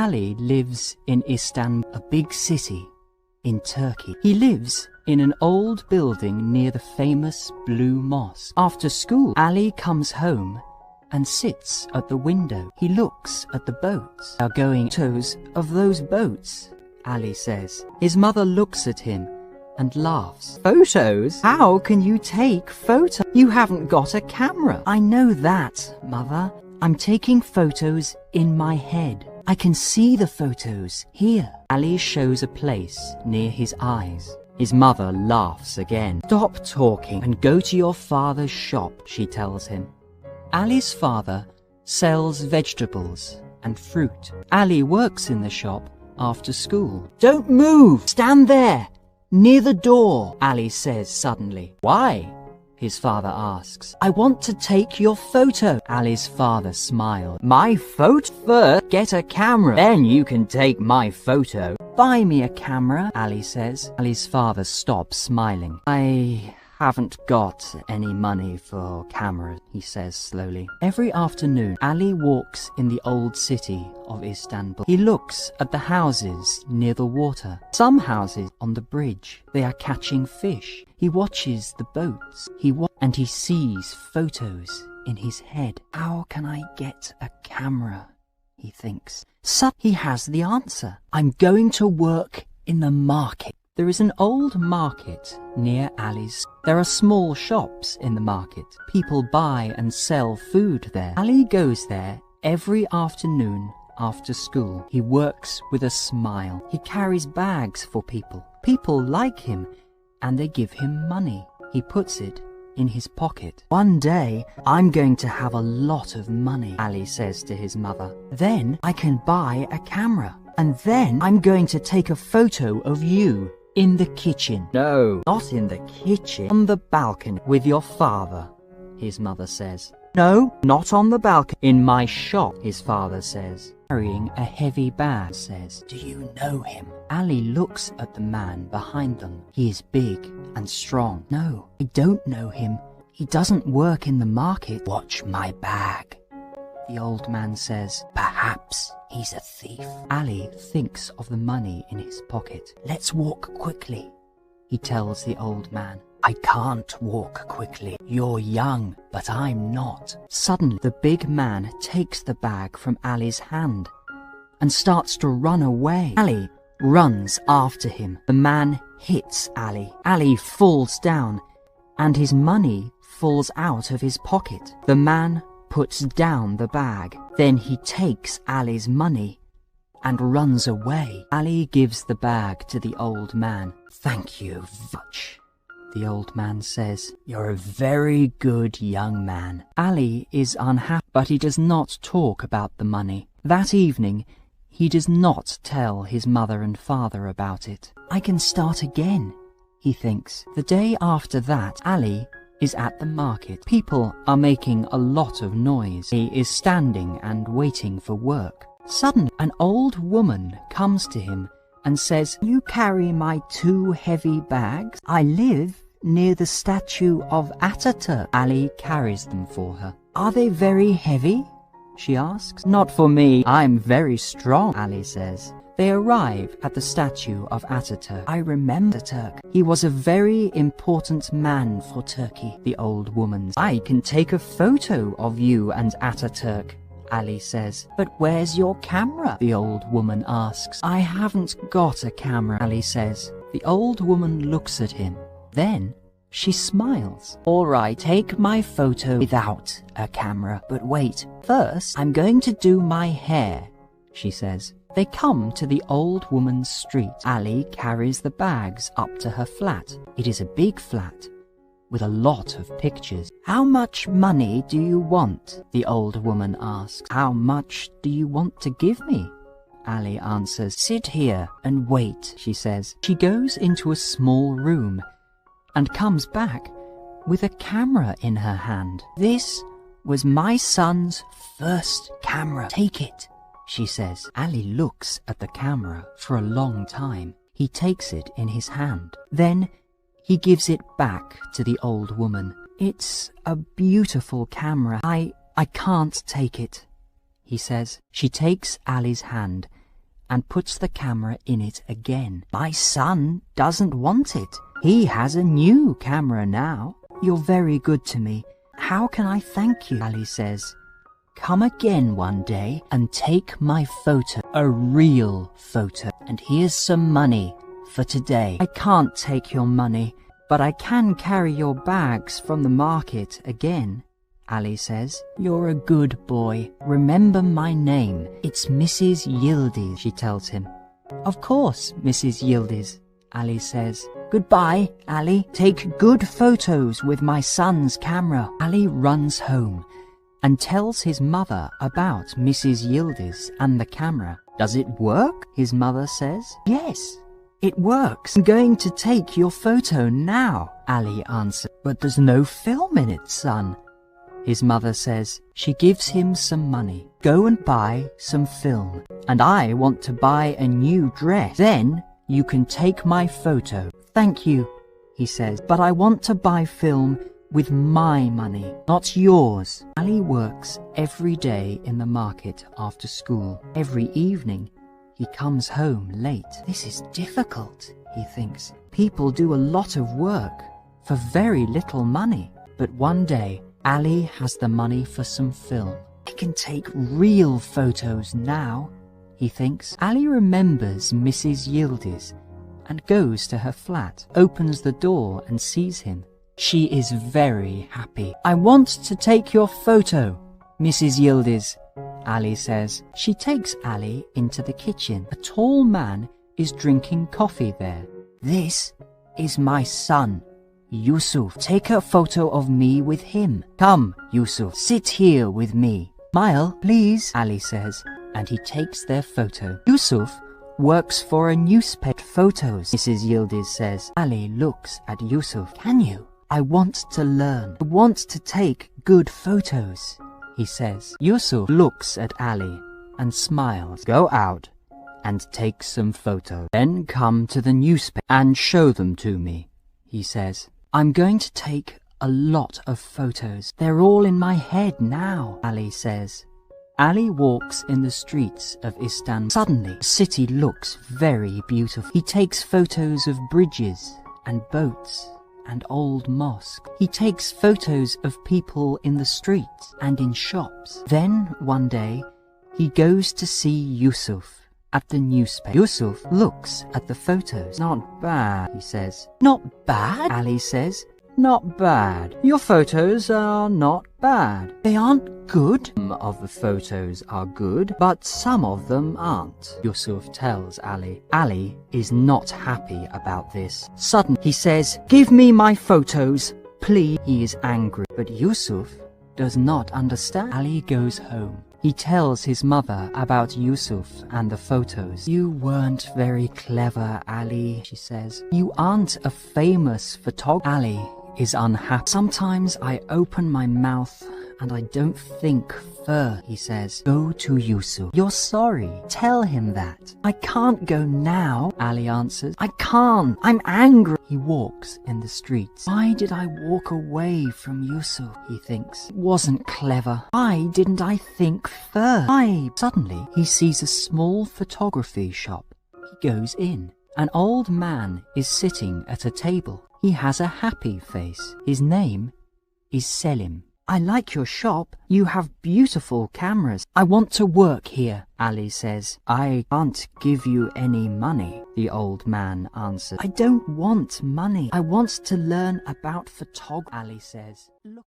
Ali lives in Istanbul, a big city in Turkey. He lives in an old building near the famous Blue Mosque. After school, Ali comes home and sits at the window. He looks at the boats. They are going tows of those boats, Ali says. His mother looks at him and laughs. Photos? How can you take photos? You haven't got a camera. I know that, Mother. I'm taking photos in my head. I can see the photos here. Ali shows a place near his eyes. His mother laughs again. Stop talking and go to your father's shop, she tells him. Ali's father sells vegetables and fruit. Ali works in the shop after school. Don't move! Stand there! Near the door, Ali says suddenly. Why? His father asks. I want to take your photo. Ali's father smiles. My photo? First, get a camera. Then you can take my photo. Buy me a camera, Ali says. Ali's father stops smiling. I haven't got any money for cameras, he says slowly. Every afternoon, Ali walks in the old city of Istanbul. He looks at the houses near the water. Some houses on the bridge. They are catching fish. He watches the boats. And he sees photos in his head. How can I get a camera? He thinks. He has the answer. I'm going to work in the market. There is an old market near Ali's. There are small shops in the market. People buy and sell food there. Ali goes there every afternoon after school. He works with a smile. He carries bags for people. People like him and they give him money. He puts it in his pocket. One day, I'm going to have a lot of money, Ali says to his mother. Then I can buy a camera. And then I'm going to take a photo of you in the kitchen. No, not in the kitchen. On the balcony with your father, his mother says. No, not on the balcony. In my shop, his father says. Carrying a heavy bag, says. Do you know him? Ali looks at the man behind them. He is big and strong. No, I don't know him. He doesn't work in the market. Watch my bag, the old man says. Perhaps he's a thief. Ali thinks of the money in his pocket. Let's walk quickly, he tells the old man. I can't walk quickly. You're young, but I'm not. Suddenly, the big man takes the bag from Ali's hand and starts to run away. Ali runs after him. The man hits Ali. Ali falls down and his money falls out of his pocket. The man puts down the bag. Then he takes Ali's money and runs away. Ali gives the bag to the old man. Thank you much, the old man says. You're a very good young man. Ali is unhappy, but he does not talk about the money. That evening, he does not tell his mother and father about it. I can start again, he thinks. The day after that, Ali is at the market. People are making a lot of noise. He is standing and waiting for work. Suddenly, an old woman comes to him and says, you carry my 2 heavy bags? I live near the statue of Ataturk. Ali carries them for her. Are they very heavy? She asks. Not for me. I'm very strong, Ali says. They arrive at the statue of Ataturk. I remember Ataturk. He was a very important man for Turkey, the old woman says. I can take a photo of you and Ataturk, Ali says. But where's your camera? The old woman asks. I haven't got a camera, Ali says. The old woman looks at him. Then she smiles. All right, take my photo without a camera. But wait, first I'm going to do my hair, she says. They come to the old woman's street. Ali carries the bags up to her flat. It is a big flat with a lot of pictures. How much money do you want? The old woman asks. How much do you want to give me? Ali answers. Sit here and wait, she says. She goes into a small room and comes back with a camera in her hand. This was my son's first camera. Take it, she says. Ali looks at the camera for a long time. He takes it in his hand. Then he gives it back to the old woman. It's a beautiful camera. I can't take it, he says. She takes Ali's hand and puts the camera in it again. My son doesn't want it. He has a new camera now. You're very good to me. How can I thank you? Ali says. Come again one day and take my photo, a real photo. And here's some money for today. I can't take your money, but I can carry your bags from the market again, Ali says. You're a good boy. Remember my name. It's Mrs. Yildiz, she tells him. Of course, Mrs. Yildiz, Ali says. Goodbye, Ali. Take good photos with my son's camera. Ali runs home and tells his mother about Mrs. Yildiz and the camera. Does it work? His mother says. Yes, it works. I'm going to take your photo now, Ali answered. But there's no film in it, son, his mother says. She gives him some money. Go and buy some film. And I want to buy a new dress. Then you can take my photo. Thank you, he says. But I want to buy film with my money, not yours. Ali works every day in the market after school. Every evening, he comes home late. This is difficult, he thinks. People do a lot of work for very little money. But one day, Ali has the money for some film. I can take real photos now, he thinks. Ali remembers Mrs. Yildiz and goes to her flat, opens the door and sees him. She is very happy. I want to take your photo, Mrs. Yildiz, Ali says. She takes Ali into the kitchen. A tall man is drinking coffee there. This is my son, Yusuf. Take a photo of me with him. Come, Yusuf, sit here with me. Smile, please, Ali says, and he takes their photo. Yusuf works for a newspaper. Photos, Mrs. Yildiz says. Ali looks at Yusuf. Can you? I want to learn. I want to take good photos, he says. Yusuf looks at Ali and smiles. Go out and take some photos. Then come to the newspaper and show them to me, he says. I'm going to take a lot of photos. They're all in my head now, Ali says. Ali walks in the streets of Istanbul. Suddenly, the city looks very beautiful. He takes photos of bridges and boats and old mosque. He takes photos of people in the streets and in shops. Then, one day, he goes to see Yusuf at the newspaper. Yusuf looks at the photos. Not bad, he says. Not bad, Ali says. Not bad. Your photos are not bad. They aren't good. Some of the photos are good, but some of them aren't, Yusuf tells Ali. Ali is not happy about this. Suddenly, he says, give me my photos, please. He is angry, but Yusuf does not understand. Ali goes home. He tells his mother about Yusuf and the photos. You weren't very clever, Ali, she says. You aren't a famous photographer. Ali is unhappy. Sometimes I open my mouth and I don't think first, he says. Go to Yusuf. You're sorry. Tell him that. I can't go now, Ali answers. I can't. I'm angry. He walks in the streets. Why did I walk away from Yusuf, he thinks. It wasn't clever. Why didn't I think first? Why? Suddenly, he sees a small photography shop. He goes in. An old man is sitting at a table. He has a happy face. His name is Selim. I like your shop. You have beautiful cameras. I want to work here, Ali says. I can't give you any money, the old man answers. I don't want money. I want to learn about photography, Ali says. Look.